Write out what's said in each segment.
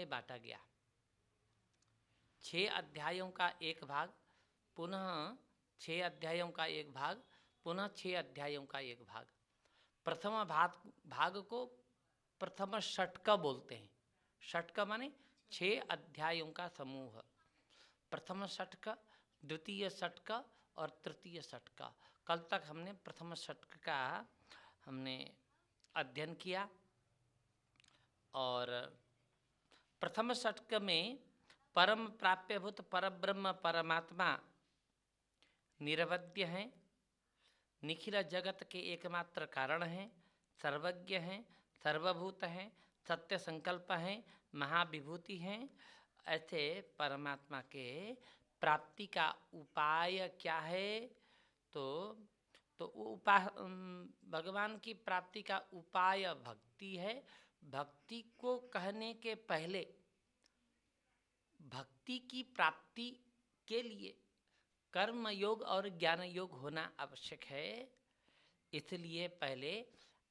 में बांटा गया। 6 अध्यायों का एक भाग, पुनः 6 अध्यायों का एक भाग, पुनः 6 अध्यायों का एक भाग। प्रथम भाग को प्रथम षटक बोलते हैं। षटक माने 6 अध्यायों का समूह। प्रथम षटक, द्वितीय षटक और तृतीय षटक। कल तक हमने प्रथम षटक का हमने अध्ययन किया और प्रथम षटक में परम प्राप्यभूत परब्रह्म परमात्मा निरवध्य हैं, निखिल जगत के एकमात्र कारण हैं, सर्वज्ञ हैं, सर्वभूत हैं, सत्य संकल्प हैं, महाविभूति हैं। ऐसे परमात्मा के प्राप्ति का उपाय क्या है? तो भगवान की प्राप्ति का उपाय भक्ति है। भक्ति को कहने के पहले भक्ति की प्राप्ति के लिए कर्म योग और ज्ञान योग होना आवश्यक है। इसलिए पहले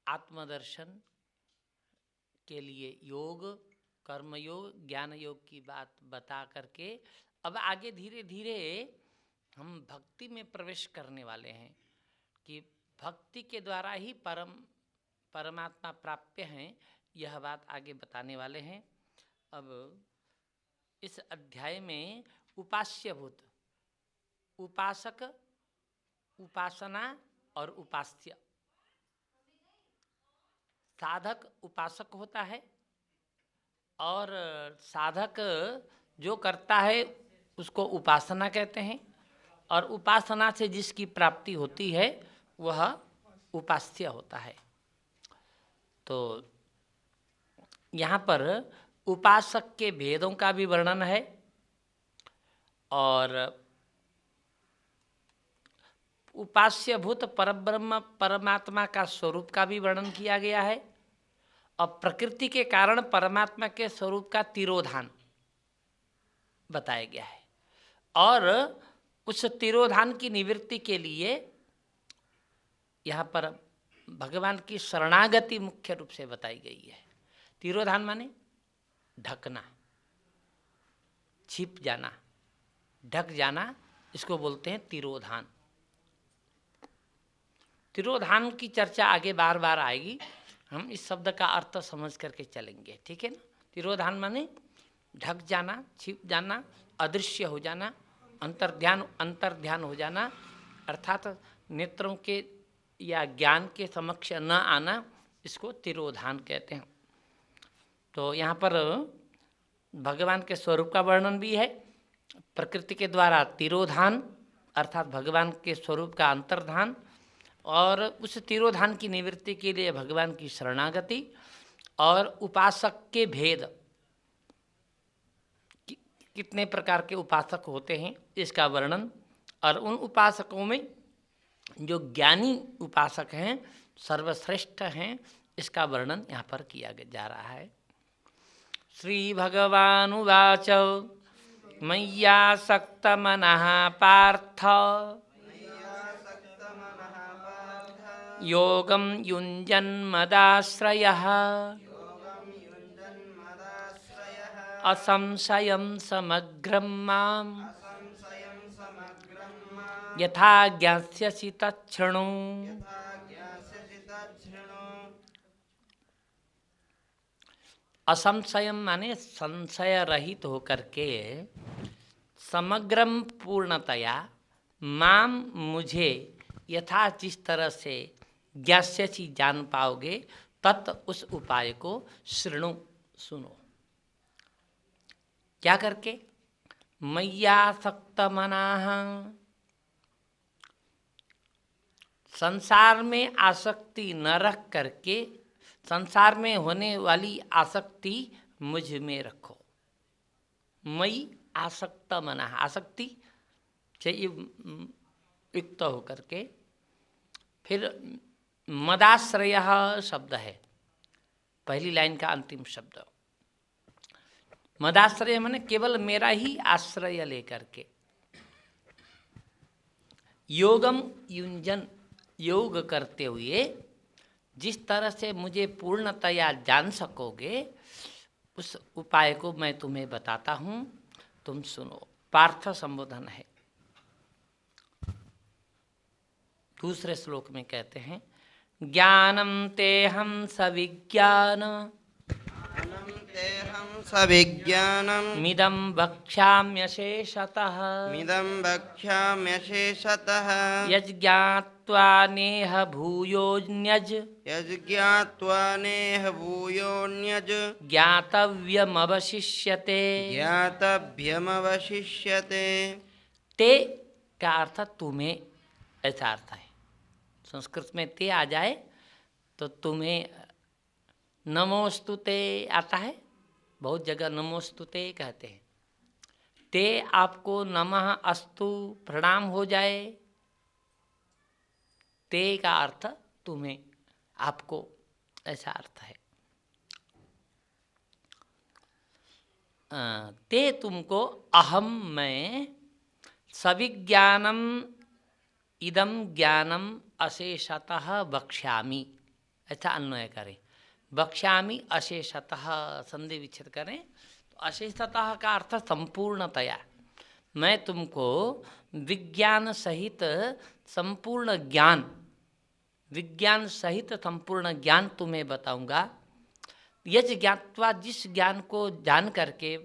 आत्मदर्शन के लिए योग, कर्म योग, ज्ञान योग की बात बता करके अब आगे धीरे धीरे हम भक्ति में प्रवेश करने वाले हैं कि भक्ति के द्वारा ही परमात्मा प्राप्य हैं। यह बात आगे बताने वाले हैं। अब इस अध्याय में उपास्यभूत, उपासक, उपासना और उपास्य। साधक उपासक होता है और साधक जो करता है उसको उपासना कहते हैं, और उपासना से जिसकी प्राप्ति होती है वह उपास्य होता है। तो यहाँ पर उपासक के भेदों का भी वर्णन है और उपास्यभूत परब्रह्म परमात्मा का स्वरूप का भी वर्णन किया गया है और प्रकृति के कारण परमात्मा के स्वरूप का तिरोधान बताया गया है। और उस तिरोधान की निवृत्ति के लिए यहाँ पर भगवान की शरणागति मुख्य रूप से बताई गई है। तिरोधान माने ढकना, छिप जाना, ढक जाना, इसको बोलते हैं तिरोधान। तिरोधान की चर्चा आगे बार बार आएगी, हम इस शब्द का अर्थ समझ करके चलेंगे, ठीक है ना। तिरोधान माने ढक जाना, छिप जाना, अदृश्य हो जाना, अंतर्ध्यान हो जाना, अर्थात नेत्रों के या ज्ञान के समक्ष न आना, इसको तिरोधान कहते हैं। तो यहाँ पर भगवान के स्वरूप का वर्णन भी है। प्रकृति के द्वारा तिरोधान अर्थात भगवान के स्वरूप का अंतर्धान, और उस तिरोधान की निवृत्ति के लिए भगवान की शरणागति, और उपासक के भेद, कितने प्रकार के उपासक होते हैं इसका वर्णन, और उन उपासकों में जो ज्ञानी उपासक हैं सर्वश्रेष्ठ हैं इसका वर्णन यहाँ पर किया जा रहा है। श्री भगवानुवाच मय्यासक्तमनः पार्थ योगं युञ्जन्मदाश्रयः असंशयं समग्रं माम् यथा ज्ञास्यसि तच्छृणु। असंशयम माने संशय रहित होकर के, समग्रम पूर्णतया, माम मुझे, यथा जिस तरह से, ज्ञास्यसि जान पाओगे, तत् उस उपाय को, शृणु सुनो। क्या करके? मय्यासक्त मनाः, संसार में आसक्ति न रख करके, संसार में होने वाली आसक्ति मुझ में रखो। मई आसक्त मना, आसक्ति से युक्त होकर के। फिर मदाश्रय शब्द है, पहली लाइन का अंतिम शब्द। मदाश्रय माने केवल मेरा ही आश्रय लेकर के। योगम युंजन, योग करते हुए जिस तरह से मुझे पूर्णतया जान सकोगे, उस उपाय को मैं तुम्हें बताता हूँ, तुम सुनो। पार्थ संबोधन है। दूसरे श्लोक में कहते हैं, ज्ञानम तेहम सविज्ञानम मिदं वक्ष्याम्यशेषतः यज्ञात्वा नेह भूयोऽन्यज् ज्ञातव्यमवशिष्यते। ते का अर्थ तुम्हें, ऐसा अर्थ है। संस्कृत में ते आ जाए तो तुम्हें नमोस्तुते आता है, बहुत जगह नमोस्तुते कहते हैं। ते आपको नमः अस्तु प्रणाम हो जाए, ते का अर्थ तुम्हें, आपको, ऐसा अर्थ है। ते तुमको, अहम मैं, सविज्ञानम इदम ज्ञानम अशेषतः वक्ष्यामि, ऐसा अन्वय करें। वक्ष्यामि अशेषतः संधि विच्छेद करें तो अशेषतः का अर्थ संपूर्णतया। मैं तुमको विज्ञान सहित संपूर्ण ज्ञान, विज्ञान सहित संपूर्ण ज्ञान तुम्हें बताऊंगा। यज ज्ञात्वा, जिस ज्ञान को जान करके,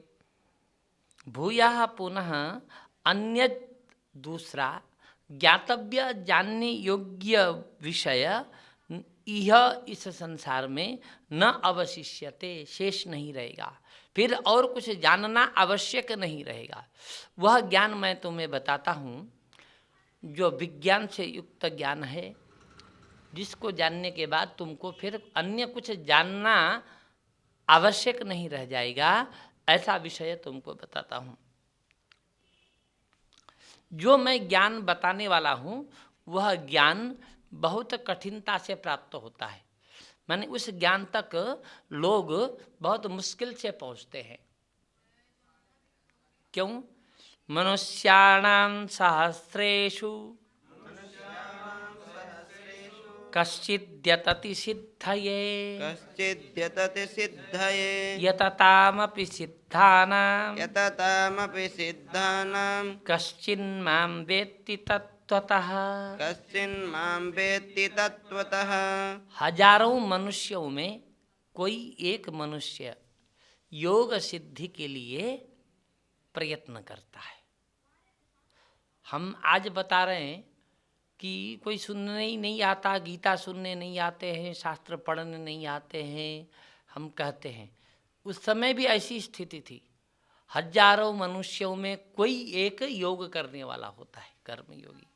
भूयः पुनः अन्य दूसरा, ज्ञातव्य जानने योग्य विषय यह इस संसार में न अवशिष्यते, शेष नहीं रहेगा। फिर और कुछ जानना आवश्यक नहीं रहेगा। वह ज्ञान मैं तुम्हें बताता हूँ जो विज्ञान से युक्त ज्ञान है, जिसको जानने के बाद तुमको फिर अन्य कुछ जानना आवश्यक नहीं रह जाएगा। ऐसा विषय तुमको बताता हूँ। जो मैं ज्ञान बताने वाला हूँ वह ज्ञान बहुत कठिनता से प्राप्त होता है। माने उस ज्ञान तक लोग बहुत मुश्किल से पहुँचते हैं। क्यों? मनुष्याणां सहस्रेषु कश्चिद्यतति सिद्धये यततामपि सिद्धानां कश्चिन्मां वेत्ति तत्त्वतः। हजारों मनुष्यों में कोई एक मनुष्य योग सिद्धि के लिए प्रयत्न करता है। हम आज बता रहे हैं कि कोई सुनने ही नहीं आता, गीता सुनने नहीं आते हैं, शास्त्र पढ़ने नहीं आते हैं, हम कहते हैं। उस समय भी ऐसी स्थिति थी। हजारों मनुष्यों में कोई एक योग करने वाला होता है, कर्म योगी।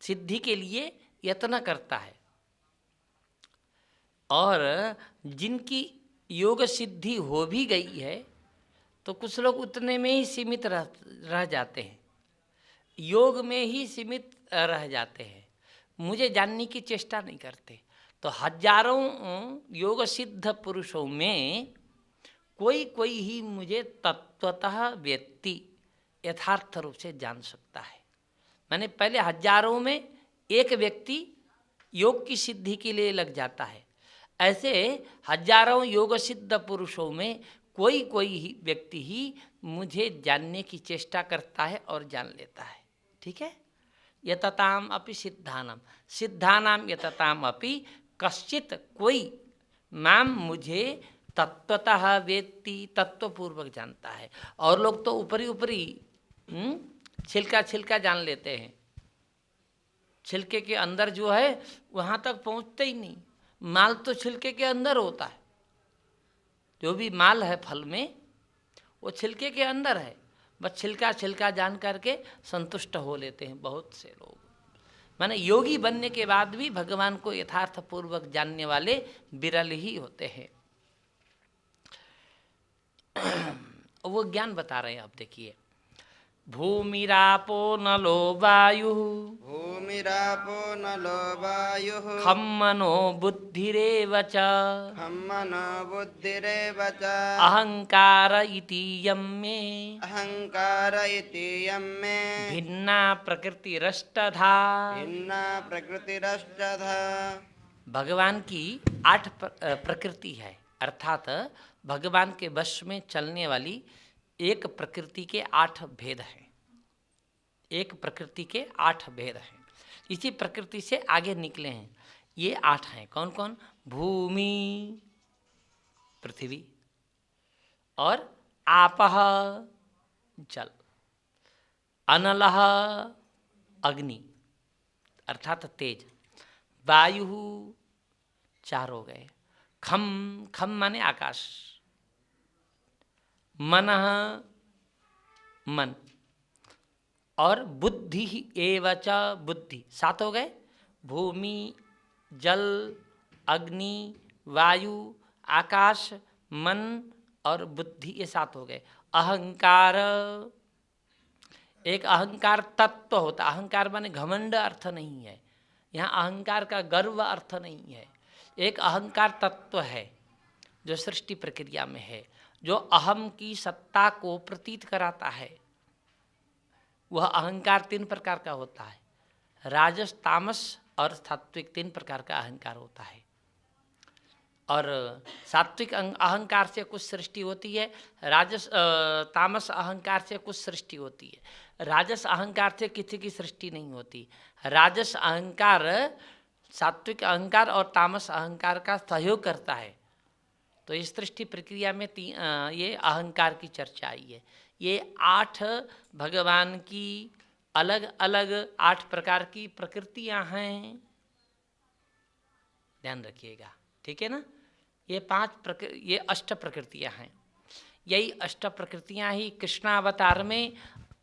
सिद्धि के लिए यत्न करता है। और जिनकी योग सिद्धि हो भी गई है तो कुछ लोग उतने में ही सीमित रह जाते हैं, योग में ही सीमित रह जाते हैं, मुझे जानने की चेष्टा नहीं करते। तो हजारों योग सिद्ध पुरुषों में कोई कोई ही मुझे तत्वतः व्यक्ति यथार्थ रूप से जान सकता है। मैंने पहले हजारों में एक व्यक्ति योग की सिद्धि के लिए लग जाता है। ऐसे हजारों योग सिद्ध पुरुषों में कोई कोई ही व्यक्ति ही मुझे जानने की चेष्टा करता है और जान लेता है। ठीक है। यतताम अपि सिद्धानाम, सिद्धानाम यतताम अपि कश्चित, कोई माम मुझे तत्वतः वेत्ति, तत्वपूर्वक जानता है। और लोग तो ऊपरी ऊपरी छिलका छिलका जान लेते हैं, छिलके के अंदर जो है वहाँ तक पहुँचते ही नहीं। माल तो छिलके के अंदर होता है, जो भी माल है फल में वो छिलके के अंदर है, बस छिलका छिलका जान करके संतुष्ट हो लेते हैं बहुत से लोग। माने योगी बनने के बाद भी भगवान को यथार्थ पूर्वक जानने वाले विरल ही होते हैं। वो ज्ञान बता रहे हैं। आप देखिए, भूमिरापो नलो वायुः, भूमिरापो नलो वायुः, खं मनो बुद्धिरेव च, खं मनो बुद्धिरेव च, अहंकार इति यं मे, अहंकार इति यं मे, भिन्ना प्रकृतिरष्टधा, भिन्ना प्रकृतिरष्टधा। भगवान की 8 प्रकृति है। अर्थात भगवान के वश में चलने वाली एक प्रकृति के 8 भेद हैं। एक प्रकृति के 8 भेद हैं। इसी प्रकृति से आगे निकले हैं। ये 8 हैं। कौन कौन? भूमि, पृथ्वी, और आपः, जल, अनलः, अग्नि अर्थात तेज, वायु, 4 हो गए, खम, खम माने आकाश, मनः, मन, और बुद्धि एवच, बुद्धि, 7 हो गए। भूमि, जल, अग्नि, वायु, आकाश, मन और बुद्धि, ये 7 हो गए। अहंकार, एक अहंकार तत्व होता। अहंकार माने घमंड अर्थ नहीं है यहाँ, अहंकार का गर्व अर्थ नहीं है। एक अहंकार तत्व है जो सृष्टि प्रक्रिया में है, जो अहम की सत्ता को प्रतीत कराता है। वह अहंकार 3 प्रकार का होता है, राजस, तामस और सात्विक, 3 प्रकार का अहंकार होता है। और सात्विक अहंकार से कुछ सृष्टि होती है, राजस तामस अहंकार से कुछ सृष्टि होती है, राजस अहंकार से किसी की सृष्टि नहीं होती। राजस अहंकार सात्विक अहंकार और तामस अहंकार का सहयोग करता है। तो इस सृष्टि प्रक्रिया में ये अहंकार की चर्चा आई है। ये 8 भगवान की अलग अलग 8 प्रकार की प्रकृतियां हैं, ध्यान रखिएगा, ठीक है ना। ये 8 प्रकृतियां हैं। यही 8 प्रकृतियां ही कृष्णावतार में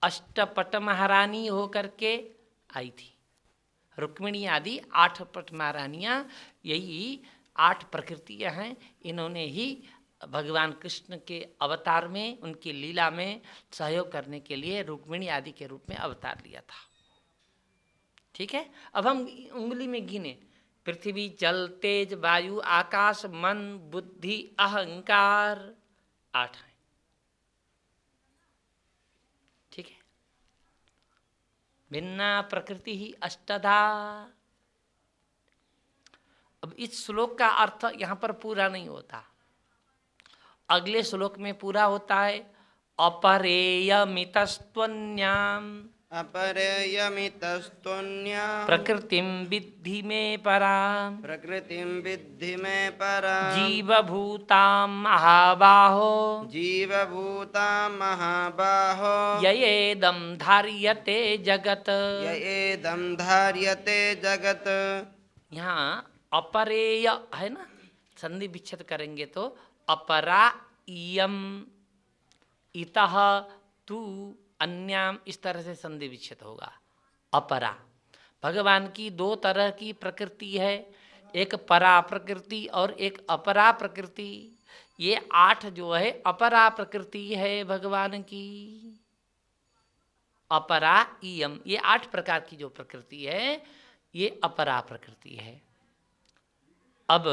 अष्टपट महारानी होकर के आई थी। रुक्मिणी आदि 8 पट महारानियां, यही 8 प्रकृतियां हैं। इन्होंने ही भगवान कृष्ण के अवतार में, उनकी लीला में सहयोग करने के लिए रुक्मिणी आदि के रूप में अवतार लिया था। ठीक है। अब हम उंगली में गिने, पृथ्वी, जल, तेज, वायु, आकाश, मन, बुद्धि, अहंकार, 8 हैं। ठीक है। भिन्ना प्रकृति ही अष्टधा। अब इस श्लोक का अर्थ यहां पर पूरा नहीं होता, अगले श्लोक में पूरा होता है। अपरेयमितस्त्वन्याम् अपरेयमितस्तुन्याम् प्रकृतिं विद्धि मे पराम् प्रकृतिं विद्धि मे पराम् जीवभूतां महाबाहो जीवभूतां महाबाहो ययेदं धार्यते जगत्। ययेदं धार्यते जगत्। यहाँ अपरेय है ना, संधि विच्छेद करेंगे तो अपरा इयम, इतः तू अन्याम, इस तरह से संधि विच्छेद होगा। अपरा, भगवान की 2 तरह की प्रकृति है, एक परा प्रकृति और एक अपरा प्रकृति। ये 8 जो है अपरा प्रकृति है भगवान की। अपरा इयम, ये 8 प्रकार की जो प्रकृति है ये अपरा प्रकृति है। अब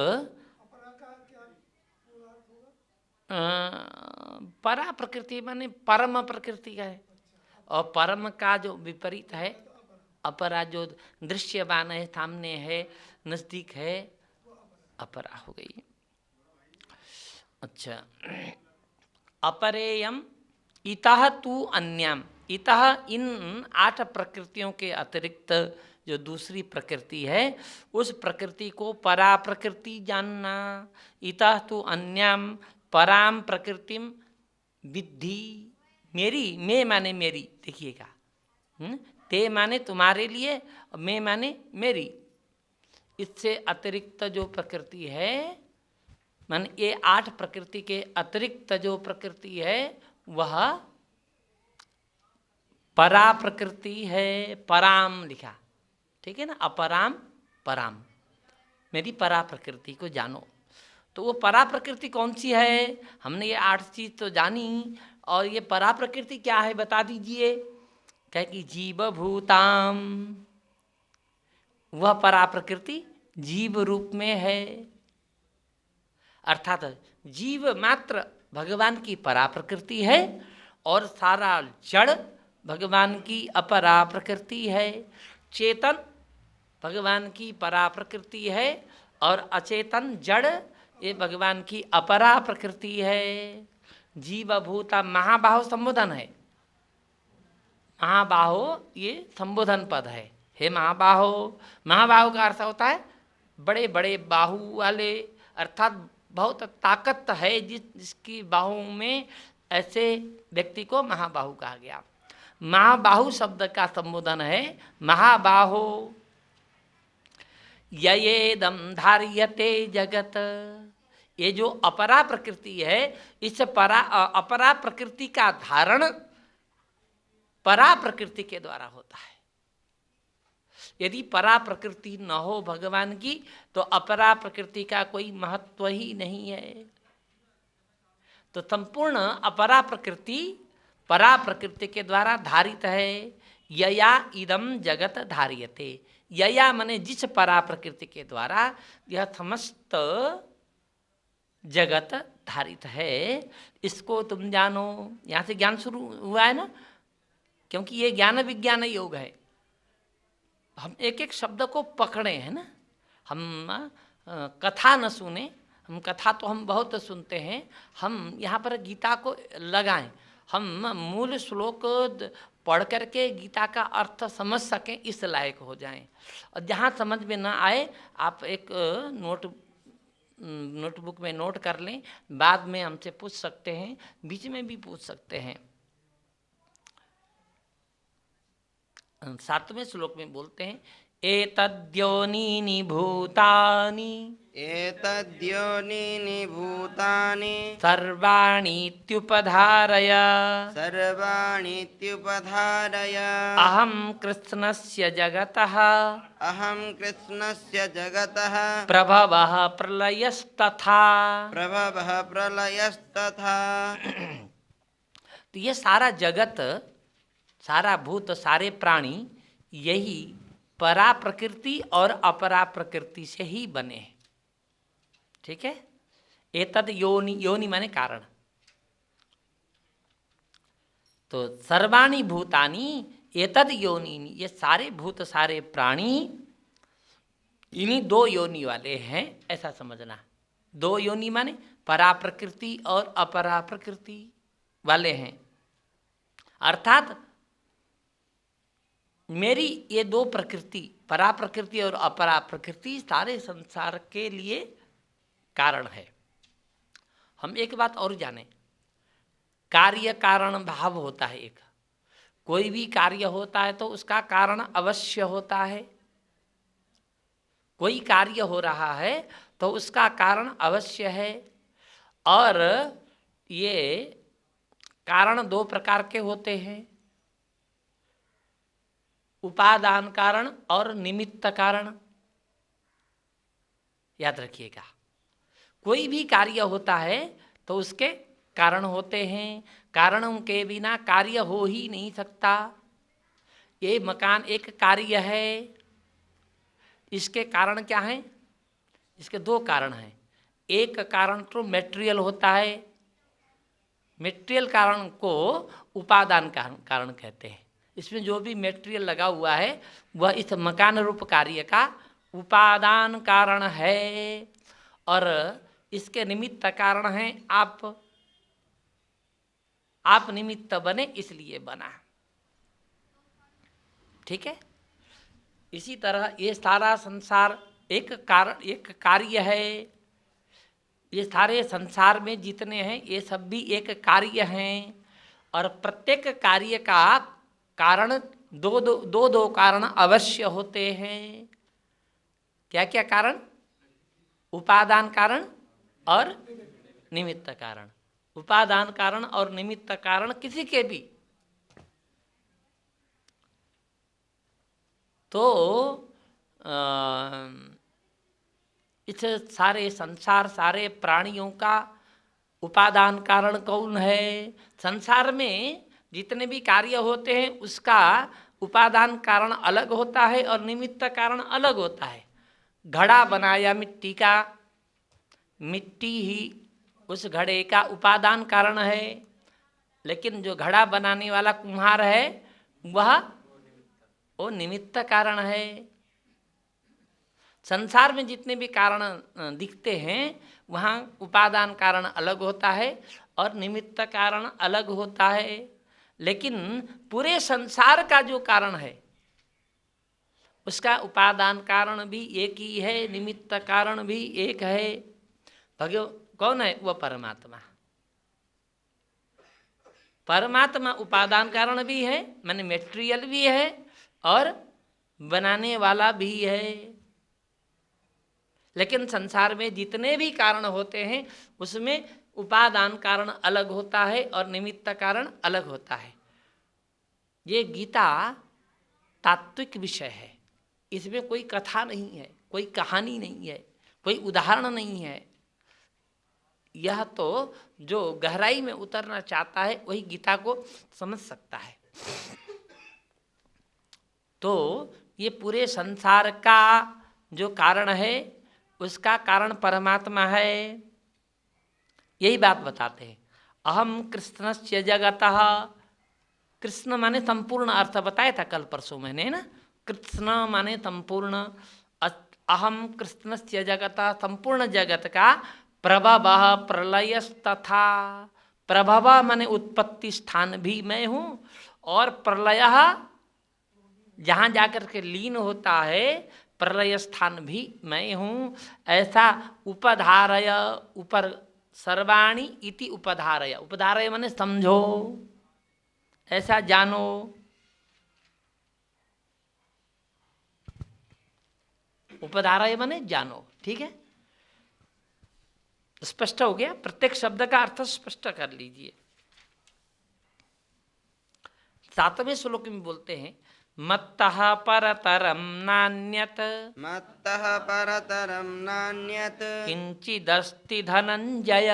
परा प्रकृति माने परम प्रकृति है, और परम का जो विपरीत है अपरा, जो दृश्यमान है, सामने है, नजदीक है, अपरा हो गई। अच्छा, अपरेयम इतः तू अन्याम, इतः इन 8 प्रकृतियों के अतिरिक्त जो दूसरी प्रकृति है उस प्रकृति को परा प्रकृति जानना। इतः तू अन्याम पराम प्रकृतिम विद्धि, मेरी, मैं माने मेरी, देखिएगा, ते माने तुम्हारे लिए, मैं माने मेरी। इससे अतिरिक्त जो प्रकृति है, माने ये 8 प्रकृति के अतिरिक्त जो प्रकृति है वह परा प्रकृति है। पराम लिखा, ठीक है ना, अपराम पराम, मेरी परा प्रकृति को जानो। तो वो परा प्रकृति कौन सी है? हमने ये 8 चीज तो जानी, और ये परा प्रकृति क्या है बता दीजिए। कहे कि जीव भूताम, वह परा प्रकृति जीव रूप में है, अर्थात जीव मात्र भगवान की परा प्रकृति है और सारा जड़ भगवान की अपरा प्रकृति है। चेतन भगवान की परा प्रकृति है और अचेतन जड़ ये भगवान की अपरा प्रकृति है। जीव भूता महाबाहो संबोधन है। महाबाहो ये संबोधन पद है। हे महाबाहो, महाबाहो का अर्थ होता है बड़े बड़े बाहु वाले, अर्थात बहुत ताकत है जिसकी बाहों में, ऐसे व्यक्ति को महाबाहु कहा गया। महाबाहु शब्द का संबोधन है महाबाहो। ययेदं धार्यते जगत, ये जो अपरा प्रकृति है, इस अपरा प्रकृति का धारण परा प्रकृति के द्वारा होता है। यदि परा प्रकृति न हो भगवान की तो अपरा प्रकृति का कोई महत्व ही नहीं है। तो संपूर्ण अपरा प्रकृति परा प्रकृति के द्वारा धारित है। यया इदम जगत धार्यते, यया माने जिस परा प्रकृति के द्वारा यह समस्त जगत धारित है, इसको तुम जानो। यहाँ से ज्ञान शुरू हुआ है ना, क्योंकि ये ज्ञान विज्ञान योग है। हम एक एक शब्द को पकड़े हैं ना, हम कथा न सुने, हम कथा तो हम बहुत सुनते हैं, हम यहाँ पर गीता को लगाएं, हम मूल श्लोक पढ़ करके गीता का अर्थ समझ सकें, इस लायक हो जाएं। और जहाँ समझ में ना आए आप एक नोटबुक में नोट कर लें, बाद में हमसे पूछ सकते हैं, बीच में भी पूछ सकते हैं। 7वें श्लोक में बोलते हैं एतद्योनीनि भूतानि, एतद्योनीनि भूतानि सर्वाणीत्युपधारय, सर्वाणीत्युपधारय, अहं कृष्णस्य जगतः, अहं कृष्णस्य जगतः, प्रभवः प्रलयस्तथा, प्रभवः प्रलयस्तथा। तो ये सारा जगत, सारा भूत, सारे प्राणी यही परा प्रकृति और अपरा प्रकृति से ही बने हैं। ठीक है। एतद योनि, योनि माने कारण। तो सर्वाणि भूतानि एतद योनि, ये सारे भूत सारे प्राणी इन्हीं दो योनि वाले हैं, ऐसा समझना। दो योनि माने परा प्रकृति और अपरा प्रकृति वाले हैं। अर्थात मेरी ये दो प्रकृति, परा प्रकृति और अपरा प्रकृति, सारे संसार के लिए कारण है। हम एक बात और जानें, कार्य कारण भाव होता है एक। कोई भी कार्य होता है तो उसका कारण अवश्य होता है। कोई कार्य हो रहा है तो उसका कारण अवश्य है। और ये कारण दो प्रकार के होते हैं, उपादान कारण और निमित्त कारण। याद रखिएगा, कोई भी कार्य होता है तो उसके कारण होते हैं। कारणों के बिना कार्य हो ही नहीं सकता। ये मकान एक कार्य है, इसके कारण क्या हैं? इसके दो कारण हैं। एक कारण तो मेटेरियल होता है, मेटेरियल कारण को उपादान कारण कहते हैं। इसमें जो भी मेटेरियल लगा हुआ है वह इस मकान रूप कार्य का उपादान कारण है। और इसके निमित्त कारण हैं आप निमित्त बने इसलिए बना। ठीक है। इसी तरह ये सारा संसार एक कार्य है। ये सारे संसार में जितने हैं ये सब भी एक कार्य हैं। और प्रत्येक कार्य का कारण दो कारण अवश्य होते हैं। क्या क्या कारण? उपादान कारण और निमित्त कारण। उपादान कारण और निमित्त कारण किसी के भी तो इस सारे संसार, सारे प्राणियों का उपादान कारण कौन है? संसार में जितने भी कार्य होते हैं उसका उपादान कारण अलग होता है और निमित्त कारण अलग होता है। घड़ा बनाया मिट्टी का, मिट्टी ही उस घड़े का उपादान कारण है, लेकिन जो घड़ा बनाने वाला कुम्हार है वह वो निमित्त कारण है। संसार में जितने भी कारण दिखते हैं वहाँ उपादान कारण अलग होता है और निमित्त कारण अलग होता है, लेकिन पूरे संसार का जो कारण है उसका उपादान कारण भी एक ही है, निमित्त कारण भी एक है। भगवान कौन है? वह परमात्मा। परमात्मा उपादान कारण भी है, माने मेटेरियल भी है और बनाने वाला भी है। लेकिन संसार में जितने भी कारण होते हैं उसमें उपादान कारण अलग होता है और निमित्त कारण अलग होता है। ये गीता तात्विक विषय है, इसमें कोई कथा नहीं है, कोई कहानी नहीं है, कोई उदाहरण नहीं है। यह तो जो गहराई में उतरना चाहता है वही गीता को समझ सकता है। तो ये पूरे संसार का जो कारण है उसका कारण परमात्मा है, यही बात बताते हैं। अहम कृष्णस्य जगतः, कृष्ण माने संपूर्ण अर्थ बताया था कल परसों मैंने ना, कृष्ण माने संपूर्ण, अहम कृष्णस्य जगतः संपूर्ण जगत का प्रभवः प्रलयस्तथा, प्रभव माने उत्पत्ति स्थान भी मैं हूँ और प्रलय जहाँ जाकर के लीन होता है प्रलय स्थान भी मैं हूँ। ऐसा उपधारय, ऊपर सर्वाणी इति उपधारय, उपधारय माने समझो, ऐसा जानो। उपधारय माने जानो, ठीक है, स्पष्ट हो गया। प्रत्येक शब्द का अर्थ स्पष्ट कर लीजिए। 7वें श्लोक में बोलते हैं मत्तः परतरम नान्यत, मत्तः परतरं नान्यत् किंचिदस्ति धनंजय,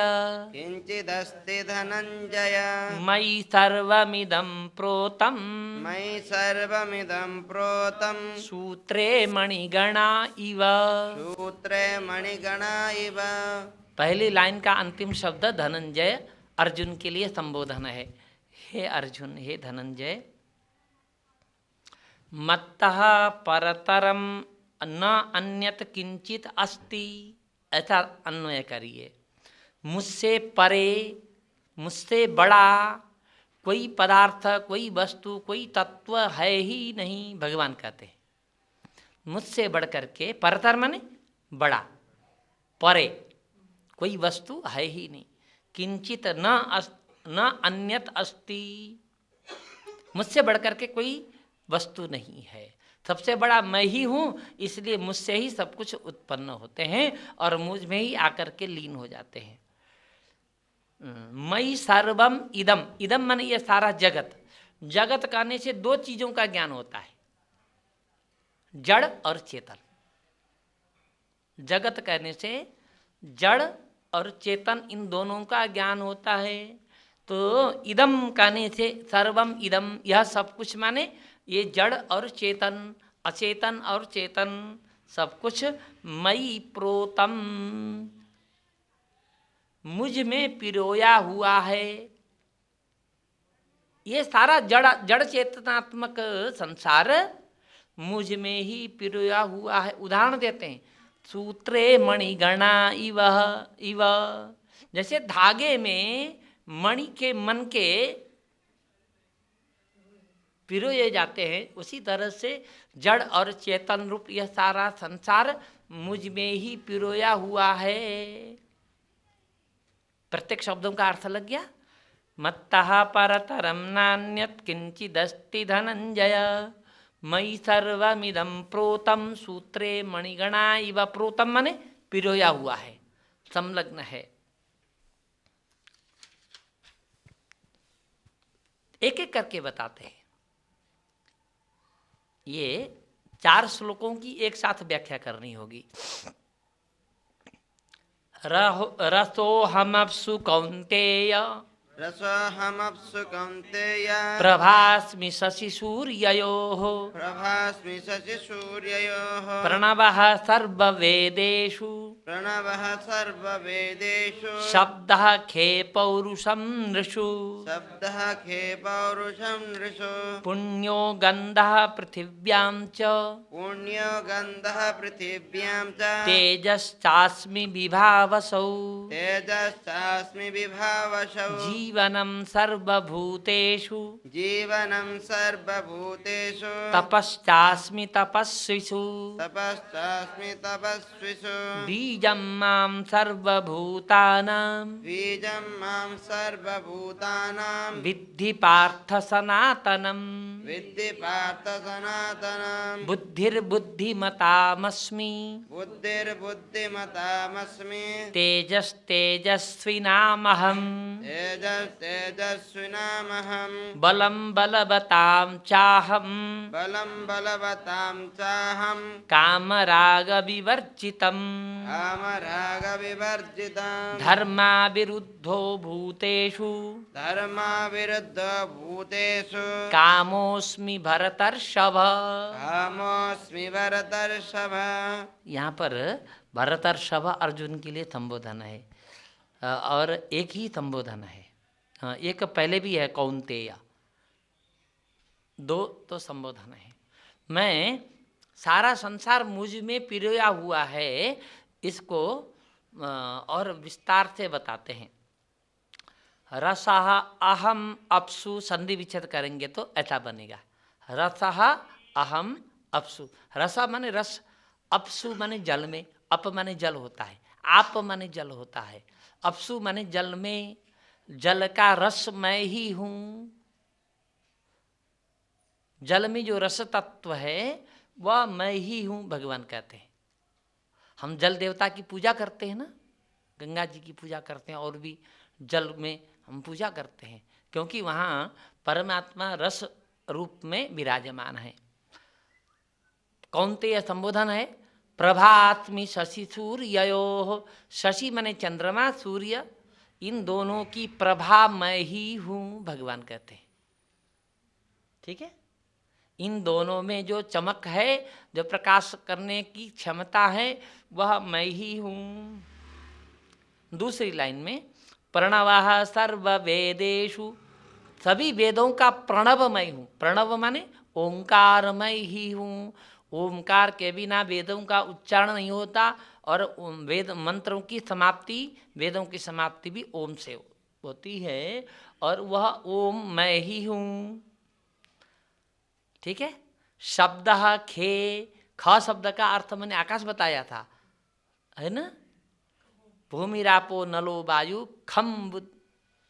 किंचिदस्ति धनंजय मयि सर्वमिदं प्रोतं, मयि सर्वमिदं प्रोतं सूत्रे मणिगणा इव। सूत्रे मणिगणा इव। पहली लाइन का अंतिम शब्द धनंजय अर्जुन के लिए संबोधन है। हे अर्जुन, हे धनंजय, मत्तः परतरम न अन्यत किंचित अस्ति, ऐसा अन्वय करिए। मुझसे परे, मुझसे बड़ा कोई पदार्थ, कोई वस्तु, कोई तत्व है ही नहीं, भगवान कहते हैं। मुझसे बढ़ करके, परतर माने बड़ा, परे कोई वस्तु है ही नहीं। किंचित न अन्यत अस्ति, मुझसे बढ़ करके कोई वस्तु नहीं है। सबसे बड़ा मैं ही हूँ, इसलिए मुझसे ही सब कुछ उत्पन्न होते हैं और मुझ में ही आकर के लीन हो जाते हैं। मयि सर्वम इदम, इदम माने ये सारा जगत। जगत कहने से दो चीजों का ज्ञान होता है, जड़ और चेतन। जगत कहने से जड़ और चेतन, इन दोनों का ज्ञान होता है। तो इदम कहने से सर्वम इदम, यह सब कुछ माने ये जड़ और चेतन, अचेतन और चेतन, सब कुछ मयि प्रोतम, मुझ में पिरोया हुआ है। ये सारा जड़ चेतनात्मक संसार मुझ में ही पिरोया हुआ है। उदाहरण देते हैं, सूत्रे मणिगणा इव इव, जैसे धागे में मणि के मन के पिरोए जाते हैं, उसी तरह से जड़ और चेतन रूप यह सारा संसार मुझ में ही पिरोया हुआ है। प्रत्येक शब्दों का अर्थ लग गया। मत्तः परतरम नान्यत् किंचिदस्ति धनंजय, मयि सर्वमिदं प्रोतम सूत्रे मणिगणा इव। प्रोतम माने पिरोया हुआ है, संलग्न है। एक एक करके बताते हैं। ये 4 श्लोकों की एक साथ व्याख्या करनी होगी। रसोऽहमप्सु कौन्तेय, रसोऽहमप्सु कौन्तेय प्रभास्मि शशि सूर्ययोः प्रभास्मि शशिसूर्ययोः प्रणवः सर्ववेदेषु प्रणवः सर्ववेदेषु शब्दः खे पौरुषं नृषु शब्दः खे पौरुषं नृषु पुण्यो गन्धः पृथिव्यां च पुण्यो गन्धः पृथिव्यां च तेजश्चास्मि विभावसौ तेजश्चास्मि विभावसौ जीवनं सर्वभूतेषु जीवनं सर्वभूतेषु तपश्चास्मि तपस्विषु तपश्चास्मि तपस्विषु बीजं मां सर्वभूतानां बीजं मां सर्वभूतानां विद्धि पार्थ सनातनम् विद्धि पार्थ सनातनम् बुद्धिर्बुद्धिमतामस्मि बुद्धिर्बुद्धिमतामस्मि तेजस्तेजस्विनामहम् तेजस्तेजस्विनामहम् बलं बलवतां चाहम् बलं बलवतां चाहम् कामरागविवर्जितम् कामरागविवर्जितम् धर्माविरुद्धो भूतेषु धर्माविरुद्धो भूतेषु कामोऽस्मि भरतर्षभ। कामोऽस्मि भरतर्षभ। यहाँ पर भरतर्षभ अर्जुन के लिए संबोधन है और एक ही संबोधन है। एक पहले भी है कौन्तेय, दो तो संबोधन है। मैं सारा संसार मुझ में पिरोया हुआ है, इसको और विस्तार से बताते हैं। रसः अहम अप्सु संधि विच्छेद करेंगे तो ऐसा बनेगा, रसः अहम अप्सु। रस माने रस, अपसु माने जल में, अप माने जल होता है, आप माने जल होता है, अपसु माने जल में, जल का रस मैं ही हूँ। जल में जो रस तत्व है वह मैं ही हूँ, भगवान कहते हैं। हम जल देवता की पूजा करते हैं ना, गंगा जी की पूजा करते हैं और भी जल में हम पूजा करते हैं, क्योंकि वहाँ परमात्मा रस रूप में विराजमान है। कौन्तेय संबोधन है। प्रभास्मि शशि सूर्ययोः, शशि माने चंद्रमा, सूर्य, इन दोनों की प्रभा मैं ही हूँ, भगवान कहते हैं। ठीक है, इन दोनों में जो चमक है, जो प्रकाश करने की क्षमता है, वह मैं ही हूँ। दूसरी लाइन में प्रणवः सर्ववेदेषु, सभी वेदों का प्रणव मैं हूँ। प्रणव माने ओंकार मैं ही हूँ। ओंकार के बिना वेदों का उच्चारण नहीं होता और वेद मंत्रों की समाप्ति, वेदों की समाप्ति भी ओम से होती है और वह ओम मैं ही हूँ। ठीक है। शब्दः खे, ख शब्द का अर्थ मैंने आकाश बताया था, है ना। भूमिरापो नलो वायु खम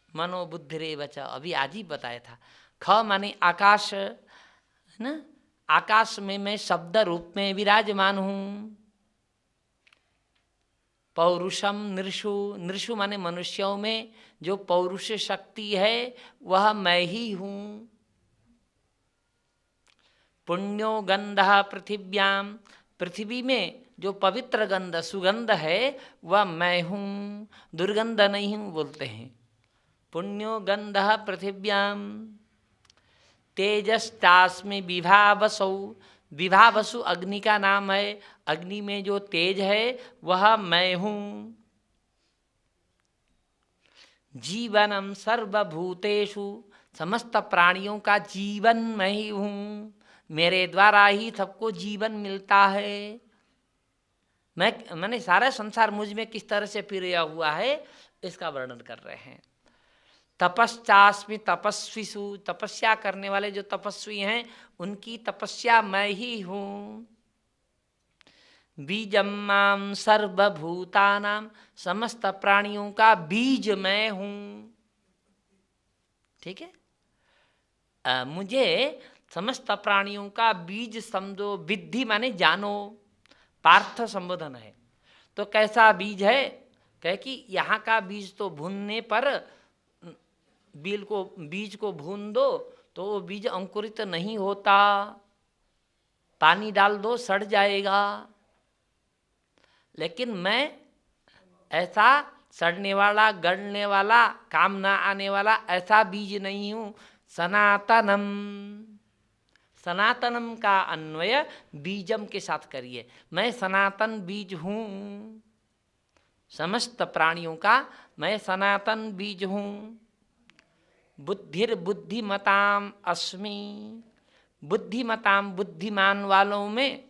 मनो बुद्धिरेव च, अभी आज ही बताया था। ख माने आकाश, है ना। आकाश में मैं शब्द रूप में विराजमान हूँ। पौरुषम नृषु, नृषु माने मनुष्यों में जो पौरुष शक्ति है वह मैं ही हूँ। पुण्यो गंधः पृथिव्याम, पृथ्वी में जो पवित्र गंध सुगंध है वह मैं हूँ, दुर्गंध नहीं हूँ बोलते हैं। पुण्यो गंधः पृथिव्याम तेजस्तास्मि विभावसौ, विभावसु अग्नि का नाम है, अग्नि में जो तेज है वह मैं हूँ। जीवनम सर्वभूतेषु, समस्त प्राणियों का जीवन मैं ही हूँ, मेरे द्वारा ही सबको जीवन मिलता है। मैंने सारा संसार मुझ में किस तरह से पिरोया हुआ है इसका वर्णन कर रहे हैं। तपश्चास्मि तपस्विषु, तपस्या करने वाले जो तपस्वी हैं उनकी तपस्या मैं ही हूँ। बीजम मां सर्वभूतानां, समस्त प्राणियों का बीज मैं हूँ। ठीक है। मुझे समस्त प्राणियों का बीज समझो, विद्धि माने जानो, पार्थ संबोधन है। तो कैसा बीज है, कह कि यहाँ का बीज तो भूनने पर बीज को भून दो तो वो बीज अंकुरित नहीं होता, पानी डाल दो सड़ जाएगा। लेकिन मैं ऐसा सड़ने वाला, गड़ने वाला, काम ना आने वाला ऐसा बीज नहीं हूँ। सनातनम, सनातनम का अन्वय बीजम के साथ करिए। मैं सनातन बीज हूँ, समस्त प्राणियों का मैं सनातन बीज हूँ। बुद्धिर बुद्धिमताम अस्मि, बुद्धिमताम बुद्धिमान वालों में,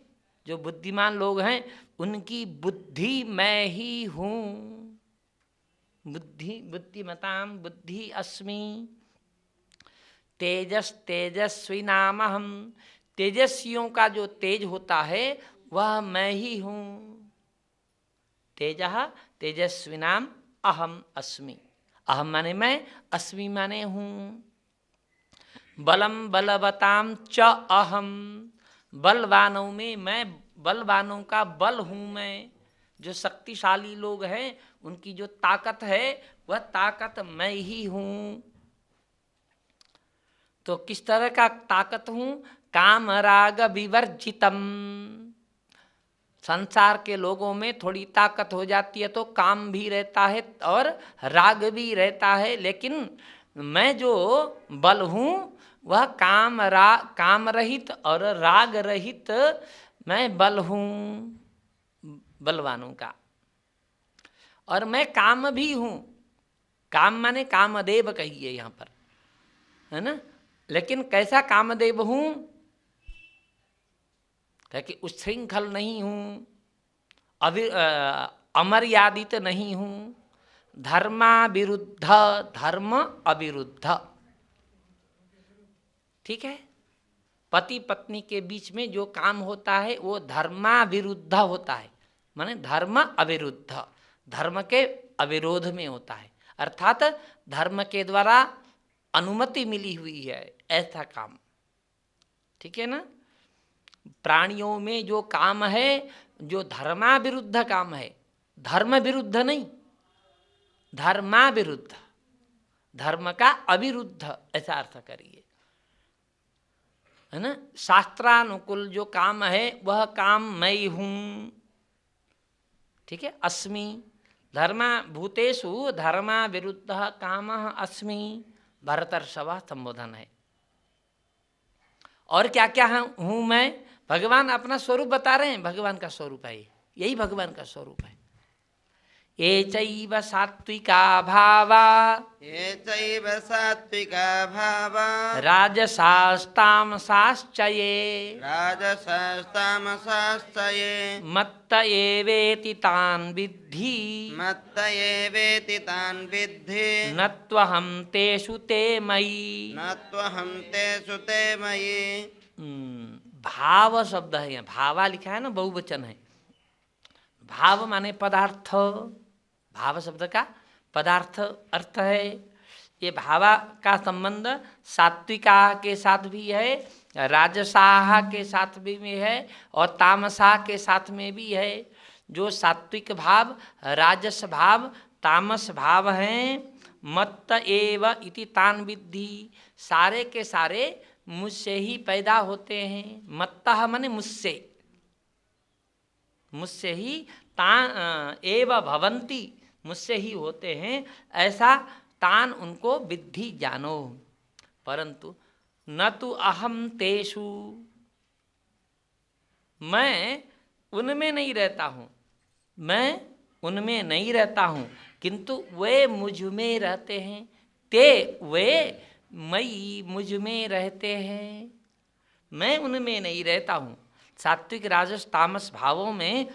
जो बुद्धिमान लोग हैं उनकी बुद्धि मैं ही हूँ। बुद्धि बुद्धिमताम बुद्धि अस्मि। तेजस तेजस्वी नाम हम, तेजस्वियों का जो तेज होता है वह मैं ही हूँ। तेजः तेजस्वी नाम अहम अस्मि, अहम माने मैं, अस्मि माने हूँ। बलम बलवताम च अहम, बलवानों में मैं, बलवानों का बल हूँ मैं। जो शक्तिशाली लोग हैं उनकी जो ताकत है वह ताकत मैं ही हूँ। तो किस तरह का ताकत हूँ? काम राग विवर्जितम, संसार के लोगों में थोड़ी ताकत हो जाती है तो काम भी रहता है और राग भी रहता है, लेकिन मैं जो बल हूँ वह काम रहित और राग रहित मैं बल हूँ, बलवानों का। और मैं काम भी हूँ, काम माने कामदेव कहिए यहाँ पर, है ना। लेकिन कैसा कामदेव हूँ? कि उच्छृंखल नहीं हूँ, अमर्यादित नहीं हूँ, धर्माविरुद्ध, धर्म अविरुद्ध। ठीक है, पति पत्नी के बीच में जो काम होता है वो धर्माविरुद्ध होता है, माने धर्म अविरुद्ध, धर्म के अविरोध में होता है, अर्थात धर्म के द्वारा अनुमति मिली हुई है ऐसा काम। ठीक है ना। प्राणियों में जो काम है जो धर्माविरुद्ध काम है, धर्म विरुद्ध नहीं, धर्माविरुद्ध, धर्म का अविरुद्ध ऐसा अर्थ करिए, है ना। शास्त्रानुकूल जो काम है वह काम मैं हूँ। ठीक है, अस्मि, धर्मा भूतेषु धर्मा विरुद्ध कामः अस्मि, भरतर्षभ संबोधन है। और क्या क्या हूँ मैं? भगवान अपना स्वरूप बता रहे हैं, भगवान का स्वरूप है, यही भगवान का स्वरूप है। ये चैव सात्विका भावा, ये चैव सात्विका भावा, राजसास्तामसाश्च ये, राजसास्तामसाश्च ये, मत्त एवेति तान् विद्धि, मत्त एवेति तान् विद्धि, न त्वहं तेषु ते मयि, न त्वहं तेषु ते मयि। भाव शब्द है यहाँ, भावा लिखा है ना, बहुवचन है। भाव माने पदार्थ, भाव शब्द का पदार्थ अर्थ है। ये भावा का संबंध सात्विका के साथ भी है, राजसाह के साथ भी है और तामसा के साथ में भी है। जो सात्विक भाव, राजस भाव, तामस भाव हैं, मत्त एव इति तान् विद्धि, सारे के सारे मुझसे ही पैदा होते हैं। मत्तः माने मुझसे, मुझसे ही तान एव भवन्ति, मुझसे ही होते हैं, ऐसा तान उनको विद्धि जानो। परंतु न तु अहम तेषु, मैं उनमें नहीं रहता हूँ, मैं उनमें नहीं रहता हूँ, किंतु वे मुझ में रहते हैं। ते वे मई मुझ में रहते हैं, मैं उनमें नहीं रहता हूँ। सात्विक राजस तामस भावों में